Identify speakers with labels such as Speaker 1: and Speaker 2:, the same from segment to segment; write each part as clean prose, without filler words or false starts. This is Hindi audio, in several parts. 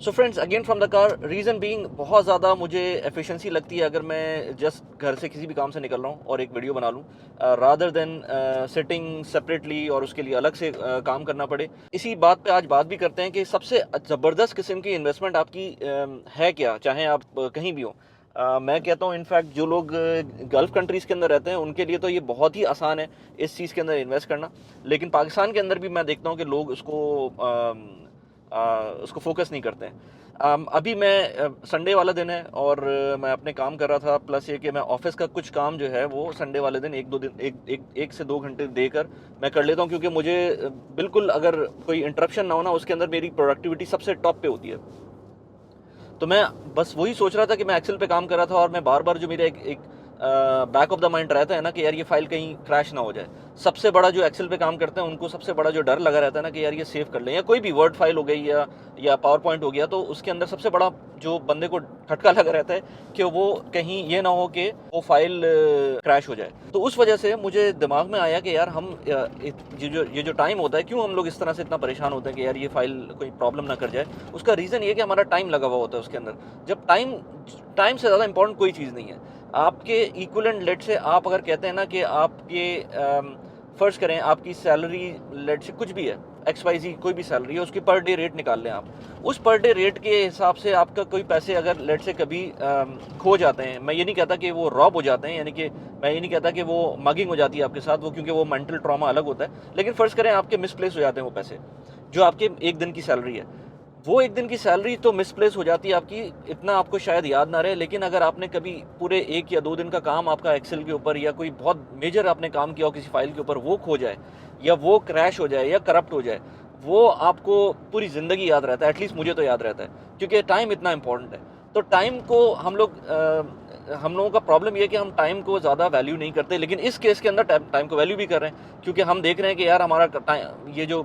Speaker 1: So friends, again from the car, reason being बहुत ज़्यादा मुझे एफिशिएंसी लगती है अगर मैं जस्ट घर से किसी भी काम से निकल रहा हूँ और एक वीडियो बना लूँ, रादर देन सिटिंग सेपरेटली और उसके लिए अलग से काम करना पड़े। इसी बात पे आज बात भी करते हैं कि सबसे ज़बरदस्त किस्म की इन्वेस्टमेंट आपकी है क्या, चाहे आप कहीं भी हो। मैं कहता हूँ इनफैक्ट जो लोग गल्फ़ कंट्रीज़ के अंदर रहते हैं उनके लिए तो ये बहुत ही आसान है इस चीज़ के अंदर इन्वेस्ट करना। लेकिन पाकिस्तान के अंदर भी मैं देखता हूँ कि लोग उसको फ़ोकस नहीं करते हैं। अभी मैं संडे वाला दिन है और मैं अपने काम कर रहा था, प्लस ये कि मैं ऑफ़िस का कुछ काम जो है वो संडे वाले दिन 1-2 दिन 1 से 2 घंटे देकर मैं कर लेता हूँ, क्योंकि मुझे बिल्कुल अगर कोई इंटरप्शन ना हो ना, उसके अंदर मेरी प्रोडक्टिविटी सबसे टॉप पे होती है। तो मैं बस वही सोच रहा था कि मैं एक्सेल पे काम कर रहा था और मैं बार-बार जो मेरा एक बैक ऑफ द माइंड रहता है ना कि यार ये फ़ाइल कहीं क्रैश ना हो जाए। सबसे बड़ा जो एक्सेल पे काम करते हैं उनको सबसे बड़ा जो डर लगा रहता है ना कि यार ये सेव कर लें, या कोई भी वर्ड फ़ाइल हो गई या पावर पॉइंट हो गया, तो उसके अंदर सबसे बड़ा जो बंदे को खटका लगा रहता है कि वो कहीं ये ना हो कि वो फ़ाइल क्रैश हो जाए। तो उस वजह से मुझे दिमाग में आया कि यार हम ये जो टाइम होता है, क्यों हम लोग इस तरह से इतना परेशान होते हैं कि यार ये फ़ाइल कोई प्रॉब्लम ना कर जाए। उसका रीज़न ये है कि हमारा टाइम लगा हुआ होता है उसके अंदर। जब टाइम टाइम से ज़्यादा इम्पोर्टेंट कोई चीज़ नहीं है। आपके इक्विवेलेंट लेट से आप अगर कहते हैं ना कि आपके फ़र्ज़ करें आपकी सैलरी लेट से कुछ भी है, XYZ कोई भी सैलरी है, उसकी पर डे रेट निकाल लें आप। उस पर डे रेट के हिसाब से आपका कोई पैसे अगर लेट से कभी खो जाते हैं, मैं ये नहीं कहता कि वो रॉब हो जाते हैं, यानी कि मैं ये नहीं कहता कि वो मगिंग हो जाती है आपके साथ, वो क्योंकि वो मेंटल ट्रॉमा अलग होता है। लेकिन फ़र्ज़ करें आपके मिसप्लेस हो जाते हैं वो पैसे, जो आपके 1 दिन की सैलरी है। वो 1 दिन की सैलरी तो मिसप्लेस हो जाती है आपकी, इतना आपको शायद याद ना रहे, लेकिन अगर आपने कभी पूरे 1 या 2 दिन का काम आपका एक्सेल के ऊपर या कोई बहुत मेजर आपने काम किया हो किसी फ़ाइल के ऊपर, वो खो जाए या वो क्रैश हो जाए या करप्ट हो जाए, वो आपको पूरी ज़िंदगी याद रहता है, एटलीस्ट मुझे तो याद रहता है, क्योंकि टाइम इतना इम्पोर्टेंट है। तो टाइम को हम लोगों का प्रॉब्लम ये है कि हम टाइम को ज़्यादा वैल्यू नहीं करते, लेकिन इस केस के अंदर टाइम को वैल्यू भी कर रहे हैं, क्योंकि हम देख रहे हैं कि यार हमारा टाइम, ये जो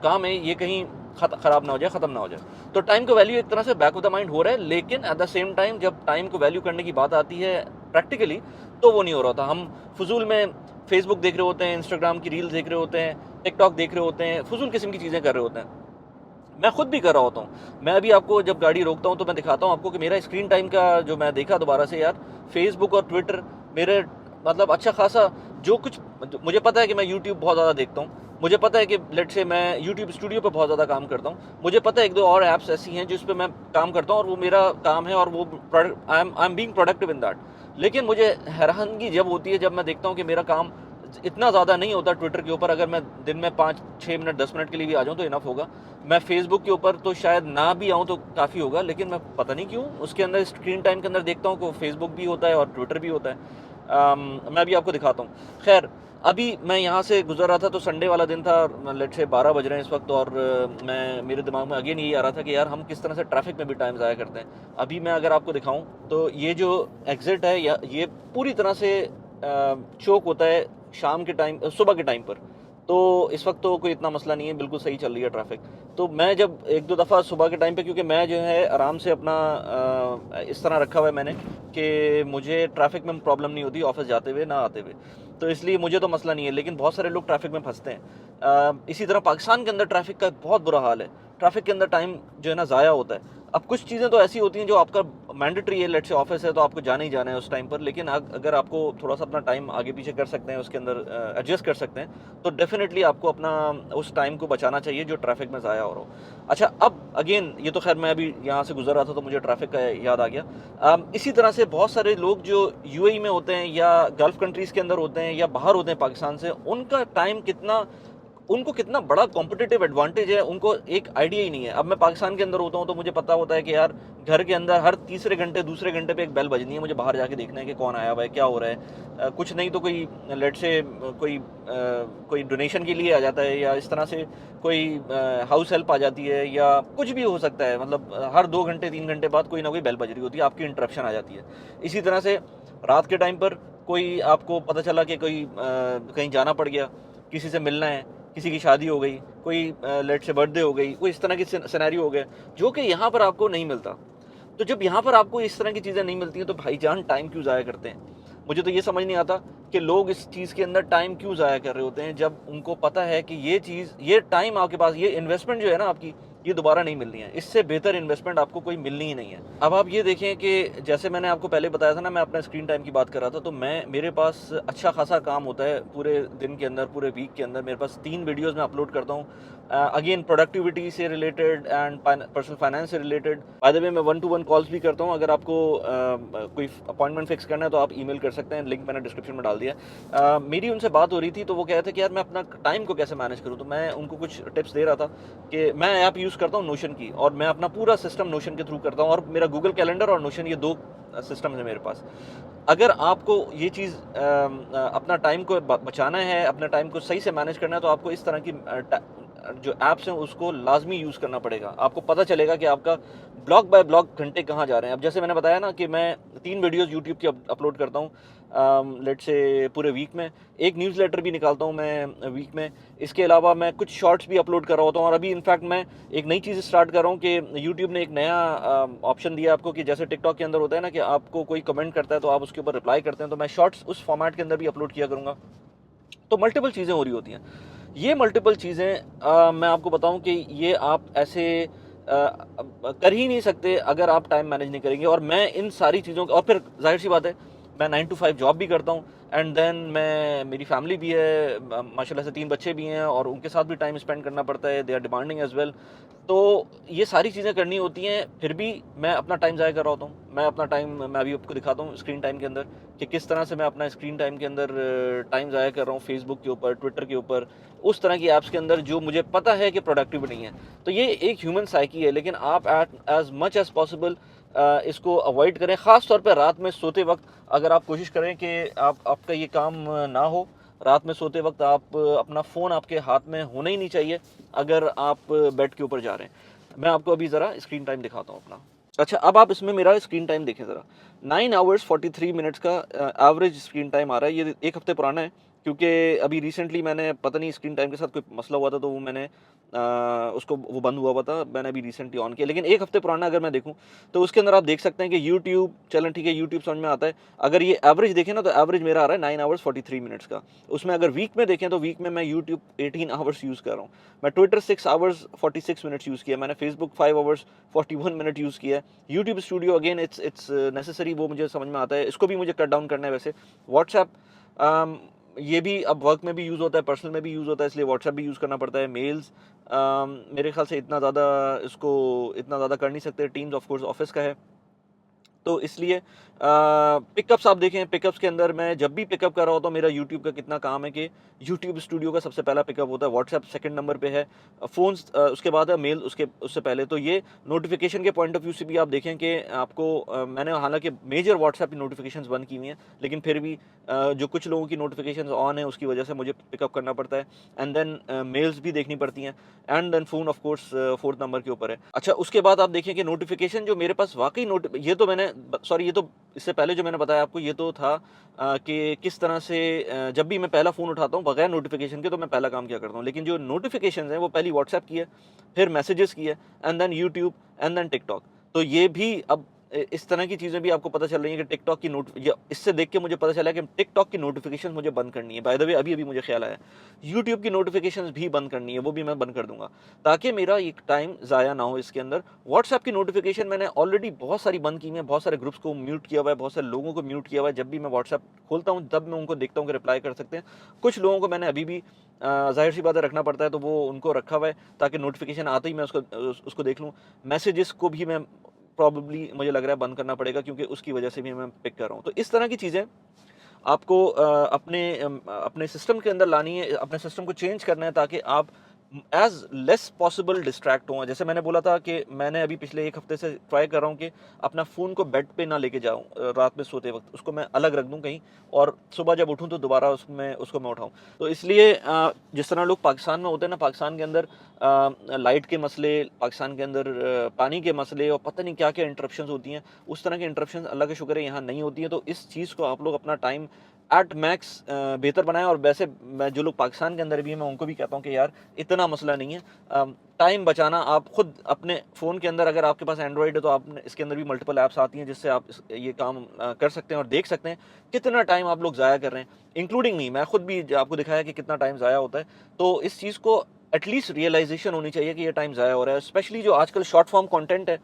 Speaker 1: काम है ये कहीं ख़राब ना हो जाए, ख़त्म ना हो जाए। तो टाइम का वैल्यू एक तरह से बैक ऑफ द माइंड हो रहा है, लेकिन एट द सेम टाइम जब टाइम को वैल्यू करने की बात आती है प्रैक्टिकली, तो वो नहीं हो रहा था। हम फ़ुज़ूल में फेसबुक देख रहे होते हैं, इंस्टाग्राम की रील्स देख रहे होते हैं, टिकटॉक देख रहे होते हैं, फ़ुज़ूल किस्म की चीज़ें कर रहे होते हैं। मैं खुद भी कर रहा होता हूँ। मैं अभी आपको जब गाड़ी रोकता हूँ तो मैं दिखाता हूँ आपको कि मेरा स्क्रीन टाइम का जो मैं देखा दोबारा से, यार फ़ेसबुक और ट्विटर मेरे मतलब अच्छा खासा जो कुछ, मुझे पता है कि मैं यूट्यूब बहुत ज़्यादा देखता हूँ। मुझे पता है कि लेट्स से मैं यूट्यूब स्टूडियो पे बहुत ज़्यादा काम करता हूँ। मुझे पता है 1-2 और ऐप्स ऐसी हैं जिस पे मैं काम करता हूँ और वो मेरा काम है और वो I am being productive in that. लेकिन मुझे हैरानगी जब होती है जब मैं देखता हूँ कि मेरा काम इतना ज़्यादा नहीं होता ट्विटर के ऊपर। अगर मैं दिन में 5-6 मिनट 10 मिनट के लिए भी आ जाऊँ तो इनफ होगा। मैं फेसबुक के ऊपर तो शायद ना भी आऊँ तो काफ़ी होगा, लेकिन मैं पता नहीं क्यों उसके अंदर स्क्रीन टाइम के अंदर देखता हूँ कि फेसबुक भी होता है और ट्विटर भी होता है। मैं अभी आपको दिखाता हूँ। खैर, अभी मैं यहाँ से गुजर रहा था तो संडे वाला दिन था, लेट से 12 बज रहे हैं इस वक्त, और मेरे दिमाग में अगेन यही आ रहा था कि यार हम किस तरह से ट्रैफिक में भी टाइम ज़ाया करते हैं। अभी मैं अगर आपको दिखाऊं तो ये जो एग्ज़िट है या ये पूरी तरह से चोक होता है शाम के टाइम, सुबह के टाइम पर। तो इस वक्त तो कोई इतना मसला नहीं है, बिल्कुल सही चल रही है ट्रैफिक। तो मैं जब 1-2 दफ़ा सुबह के टाइम पे, क्योंकि मैं जो है आराम से अपना इस तरह रखा हुआ है मैंने कि मुझे ट्रैफिक में प्रॉब्लम नहीं होती ऑफिस जाते हुए ना आते हुए, तो इसलिए मुझे तो मसला नहीं है। लेकिन बहुत सारे लोग ट्रैफिक में फंसते हैं। इसी तरह पाकिस्तान के अंदर ट्रैफिक का बहुत बुरा हाल है। ट्रैफिक के अंदर टाइम जो है ना ज़ाया होता है। अब कुछ चीज़ें तो ऐसी होती हैं जो आपका मैंडेटरी है, लेट्स से ऑफिस है तो आपको जाना ही जाना है उस टाइम पर, लेकिन अगर आपको थोड़ा सा अपना टाइम आगे पीछे कर सकते हैं, उसके अंदर एडजस्ट कर सकते हैं, तो डेफिनेटली आपको अपना उस टाइम को बचाना चाहिए जो ट्रैफिक में ज़ाया हो रहा हो। अच्छा, अब अगेन ये तो खैर मैं अभी यहाँ से गुजर रहा था तो मुझे ट्रैफिक का याद आ गया। इसी तरह से बहुत सारे लोग जो यूएई में होते हैं या गल्फ़ कंट्रीज़ के अंदर होते हैं या बाहर होते हैं पाकिस्तान से, उनको कितना बड़ा कॉम्पिटिटिव एडवांटेज है, उनको एक आइडिया ही नहीं है। अब मैं पाकिस्तान के अंदर होता हूँ तो मुझे पता होता है कि यार घर के अंदर हर तीसरे घंटे दूसरे घंटे पे एक बेल बजनी है, मुझे बाहर जाके देखना है कि कौन आया हुआ है, क्या हो रहा है। कुछ नहीं तो कोई लेट से कोई डोनेशन के लिए आ जाता है, या इस तरह से कोई हाउस हेल्प आ जाती है, या कुछ भी हो सकता है। मतलब हर 2 घंटे 3 घंटे बाद कोई ना कोई बेल बज रही होती है, आपकी इंटरप्शन आ जाती है। इसी तरह से रात के टाइम पर कोई आपको पता चला कि कोई कहीं जाना पड़ गया, किसी से मिलना है, किसी की शादी हो गई, कोई लेट से बर्थडे हो गई, कोई इस तरह की सिनेरियो हो गया, जो कि यहाँ पर आपको नहीं मिलता। तो जब यहाँ पर आपको इस तरह की चीज़ें नहीं मिलती हैं तो भाईजान टाइम क्यों ज़ाया करते हैं? मुझे तो ये समझ नहीं आता कि लोग इस चीज़ के अंदर टाइम क्यों ज़ाया कर रहे होते हैं, जब उनको पता है कि ये चीज़, ये टाइम आपके पास, ये इन्वेस्टमेंट जो है ना आपकी, ये दोबारा नहीं मिलनी है। इससे बेहतर इन्वेस्टमेंट आपको कोई मिलनी ही नहीं है। अब आप ये देखें कि जैसे मैंने आपको पहले बताया था ना, मैं अपना स्क्रीन टाइम की बात कर रहा था, तो मेरे पास अच्छा खासा काम होता है पूरे दिन के अंदर, पूरे वीक के अंदर। मेरे पास 3 वीडियोज़ मैं अपलोड करता हूँ, अगेन प्रोडक्टिविटी से रिलेटेड एंड पर्सनल फाइनेंस से रिलेटेड। बाय द वे मैं 1 टू 1 कॉल्स भी करता हूँ। अगर आपको कोई अपॉइंटमेंट फिक्स करना है तो आप ईमेल कर सकते हैं, लिंक मैंने डिस्क्रिप्शन में डाल दिया है। मेरी उनसे बात हो रही थी, तो वो कह रहे थे कि यार मैं अपना टाइम को कैसे मैनेज करूँ, तो मैं उनको कुछ टिप्स दे रहा था कि मैं ऐप यूज़ करता हूँ नोशन की, और मैं अपना पूरा सिस्टम नोशन के थ्रू करता हूँ, और मेरा गूगल कैलेंडर और नोशन, ये 2 सिस्टम है मेरे पास। अगर आपको ये चीज़ अपना टाइम को बचाना है, अपना टाइम को सही से मैनेज करना है, तो आपको इस तरह की जो ऐप्स हैं उसको लाजमी यूज़ करना पड़ेगा। आपको पता चलेगा कि आपका ब्लॉक बाय ब्लॉक घंटे कहाँ जा रहे हैं। अब जैसे मैंने बताया ना कि मैं 3 वीडियोज़ यूट्यूब की अपलोड करता हूँ लेट्स से पूरे वीक में, एक न्यूज़लेटर भी निकालता हूँ मैं वीक में। इसके अलावा मैं कुछ शॉर्ट्स भी अपलोड कर रहा होता हूँ, और अभी इनफैक्ट मैं एक नई चीज़ स्टार्ट कर रहा हूँ कि यूट्यूब ने एक नया ऑप्शन दिया आपको, कि जैसे टिकटॉक के अंदर होता है ना कि आपको कोई कमेंट करता है तो आप उसके ऊपर रिप्लाई करते हैं, तो मैं शॉर्ट्स उस फॉर्मेट के अंदर भी अपलोड किया करूँगा। तो मल्टीपल चीज़ें हो रही होती हैं। ये मल्टीपल चीज़ें मैं आपको बताऊं कि ये आप ऐसे कर ही नहीं सकते अगर आप टाइम मैनेज नहीं करेंगे। और मैं इन सारी चीज़ों और फिर जाहिर सी बात है, मैं 9 टू 5 जॉब भी करता हूँ, एंड देन मेरी फैमिली भी है, माशाल्लाह से 3 बच्चे भी हैं, और उनके साथ भी टाइम स्पेंड करना पड़ता है, they are demanding as well. तो ये सारी चीज़ें करनी होती हैं, फिर भी मैं अपना टाइम ज़ाया कर रहा होता हूँ। मैं अपना टाइम, मैं अभी आपको दिखाता हूँ स्क्रीन टाइम के अंदर कि किस तरह से मैं अपना स्क्रीन टाइम के अंदर टाइम ज़ाया कर रहा हूँ, फेसबुक के ऊपर, ट्विटर के ऊपर, उस तरह की ऐप्स के अंदर जो मुझे पता है कि प्रोडक्टिव नहीं है। तो ये एक ह्यूमन साइकी है, लेकिन आप एज मच एज पॉसिबल इसको अवॉइड करें। ख़ास तौर पर रात में सोते वक्त अगर आप कोशिश करें कि आपका ये काम ना हो, रात में सोते वक्त आप अपना फ़ोन आपके हाथ में होना ही नहीं चाहिए अगर आप बेड के ऊपर जा रहे हैं। मैं आपको अभी ज़रा स्क्रीन टाइम दिखाता हूँ अपना। अच्छा, अब आप इसमें मेरा स्क्रीन टाइम देखें ज़रा। 9 आवर्स 43 मिनट्स का एवरेज स्क्रीन टाइम आ रहा है। ये 1 हफ़्ते पुराना है, क्योंकि अभी रिसेंटली मैंने पता नहीं स्क्रीन टाइम के साथ कोई मसला हुआ था, तो वो मैंने उसको वो बंद हुआ था, मैंने अभी रिसेंटली ऑन किया। लेकिन 1 हफ़्ते पुराना अगर मैं देखूँ, तो उसके अंदर आप देख सकते हैं कि यूट्यूब, चलें ठीक है, यूट्यूब समझ में आता है। अगर ये एवरेज देखें ना, तो एवरेज मेरा आ रहा है 9 आवर्स 43 मिनट्स का। उसमें अगर वीक में देखें, तो वीक में मैं यूट्यूब 18 आवर्स यूज़ कर रहा हूँ। मैं ट्विटर 6 आवर्स 46 मिनट्स यूज़ किया, मैंने फेसबुक 5 आवर्स 41 मिनट यूज़ किया है। YouTube studio again it's necessary, वो मुझे समझ में आता है, इसको भी मुझे कट डाउन करना है। वैसे व्हाट्सएप ये भी अब वर्क में भी यूज़ होता है, पर्सनल में भी यूज़ होता है, इसलिए व्हाट्सएप भी यूज़ करना पड़ता है। मेल्स मेरे ख्याल से इतना ज़्यादा कर नहीं सकते। टीम्स ऑफ कोर्स ऑफिस का है, तो इसलिए पिकअप्स आप देखें, पिकअप्स के अंदर मैं जब भी पिकअप कर रहा होता हूँ, मेरा यूट्यूब का कितना काम है कि यूट्यूब स्टूडियो का सबसे पहला पिकअप होता है, व्हाट्सएप सेकंड नंबर पे है, फ़ोन्स उसके बाद है, मेल उससे पहले। तो ये नोटिफिकेशन के पॉइंट ऑफ व्यू से भी आप देखें कि आपको मैंने हालांकि मेजर व्हाट्सएप की नोटिफिकेशंस बंद की हुई हैं, लेकिन फिर भी जो कुछ लोगों की नोटिफिकेशंस ऑन है, उसकी वजह से मुझे पिकअप करना पड़ता है। एंड देन मेल्स भी देखनी पड़ती हैं, and then phone of course 4th number के ऊपर है। अच्छा, उसके बाद आप देखें कि नोटिफिकेशन जो मेरे पास वाकई ये तो मैंने सॉरी, ये तो इससे पहले जो मैंने बताया आपको, ये तो था कि किस तरह से जब भी मैं पहला फ़ोन उठाता हूँ बगैर नोटिफिकेशन के, तो मैं पहला काम क्या करता हूँ। लेकिन जो नोटिफिकेशंस हैं वो पहली व्हाट्सएप की है, फिर मैसेजेस की है, and then YouTube, and then TikTok. तो ये भी अब इस तरह की चीज़ें भी आपको पता चल रही हैं कि टिकटॉक की इससे देख के मुझे पता चला कि टिकटॉक की नोटिफिकेशन मुझे बंद करनी है। बाय द वे अभी मुझे ख्याल आया, यूट्यूब की नोटिफिकेशंस भी बंद करनी है, वो भी मैं बंद कर दूंगा, ताकि मेरा एक टाइम ज़ाया ना हो इसके अंदर। व्हाट्सएप की नोटिफिकेशन मैंने ऑलरेडी बहुत सारी बंद की हैं, बहुत सारे ग्रुप्स को म्यूट किया हुआ है, बहुत सारे लोगों को म्यूट किया हुआ है। जब भी मैं व्हाट्सएप खोलता हूँ, तब मैं उनको देखता हूँ कि रिप्लाई कर सकते हैं। कुछ लोगों को मैंने अभी भी जाहिर सी बात है रखना पड़ता है, तो वो उनको रखा हुआ है, ताकि नोटिफिकेशन आते ही मैं उसको देख लूँ। मैसेजेस को भी मैं प्रॉबेबली, मुझे लग रहा है, बंद करना पड़ेगा, क्योंकि उसकी वजह से भी मैं पिक कर रहा हूँ। तो इस तरह की चीज़ें आपको अपने सिस्टम के अंदर लानी है, अपने सिस्टम को चेंज करना है, ताकि आप एज लेस पॉसिबल डिस्ट्रैक्ट हों। जैसे मैंने बोला था कि मैंने अभी पिछले 1 हफ्ते से ट्राई कर रहा हूँ कि अपना फ़ोन को बेड पे ना लेके जाऊँ, रात में सोते वक्त उसको मैं अलग रख दूँ कहीं, और सुबह जब उठूँ तो दोबारा उसको मैं उठाऊँ। तो इसलिए जिस तरह लोग पाकिस्तान में होते हैं ना, पाकिस्तान के अंदर लाइट के मसले, पाकिस्तान के अंदर पानी के मसले, और पता नहीं क्या क्या इंटरप्शंस होती हैं, उस तरह की इंटरप्शंस अल्लाह का शुक्र है यहाँ नहीं होती हैं। तो इस चीज़ को आप लोग अपना टाइम एट मैक्स बेहतर बनाएं। और वैसे मैं जो लोग पाकिस्तान के अंदर भी हैं, मैं उनको भी कहता हूँ कि यार इतना मसला नहीं है, टाइम बचाना। आप खुद अपने फ़ोन के अंदर, अगर आपके पास एंड्रॉइड है, तो आप इसके अंदर भी मल्टीपल ऐप्स आती हैं, जिससे आप ये काम कर सकते हैं और देख सकते हैं कितना टाइम आप लोग ज़ाया कर रहे हैं, इंक्लूडिंग मी। मैं खुद भी आपको दिखाया कि कितना टाइम ज़ाया होता है। तो इस चीज़ को एटलीस्ट रियलाइजेशन होनी चाहिए कि ये टाइम ज़ाया हो रहा है। स्पेशली जो आजकल शॉर्ट फॉर्म कंटेंट है,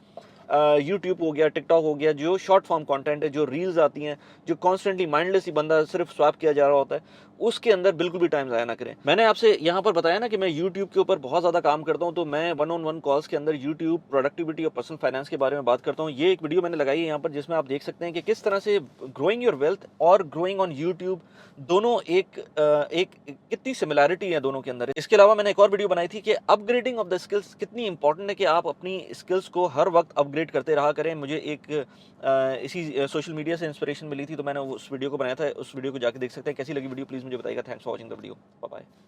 Speaker 1: यूट्यूब हो गया, टिकटॉक हो गया, जो शॉर्ट फॉर्म कंटेंट है, जो रील्स आती हैं, जो कॉन्स्टेंटली माइंडलेस ही बंदा सिर्फ स्वाइप किया जा रहा होता है, उसके अंदर बिल्कुल भी टाइम ज़ाया ना करें। मैंने आपसे यहाँ पर बताया ना कि मैं यूट्यूब के ऊपर बहुत ज़्यादा काम करता हूँ, तो मैं वन ऑन वन कॉल्स के अंदर यूट्यूब प्रोडक्टिविटी और पर्सनल फाइनेंस के बारे में बात करता हूँ। ये एक वीडियो मैंने लगाई है यहाँ पर, जिसमें आप देख सकते हैं कि किस तरह से ग्रोइंग योर वेल्थ और ग्रोइंग ऑन यूट्यूब दोनों एक कितनी सिमिलैरिटी है दोनों के अंदर। इसके अलावा मैंने एक और वीडियो बनाई थी कि अपग्रेडिंग ऑफ द स्किल्स कितनी इंपॉर्टेंट है, कि आप अपनी स्किल्स को हर वक्त अपग्रेड करते रहा करें। मुझे एक इसी सोशल मीडिया से इंस्पिरेशन मिली थी, तो मैंने उस वीडियो को बनाया था। उस वीडियो को जाके देख सकते हैं। कैसी लगी वीडियो प्लीज़ मुझे बताइएगा। Thanks for watching the video. Bye bye.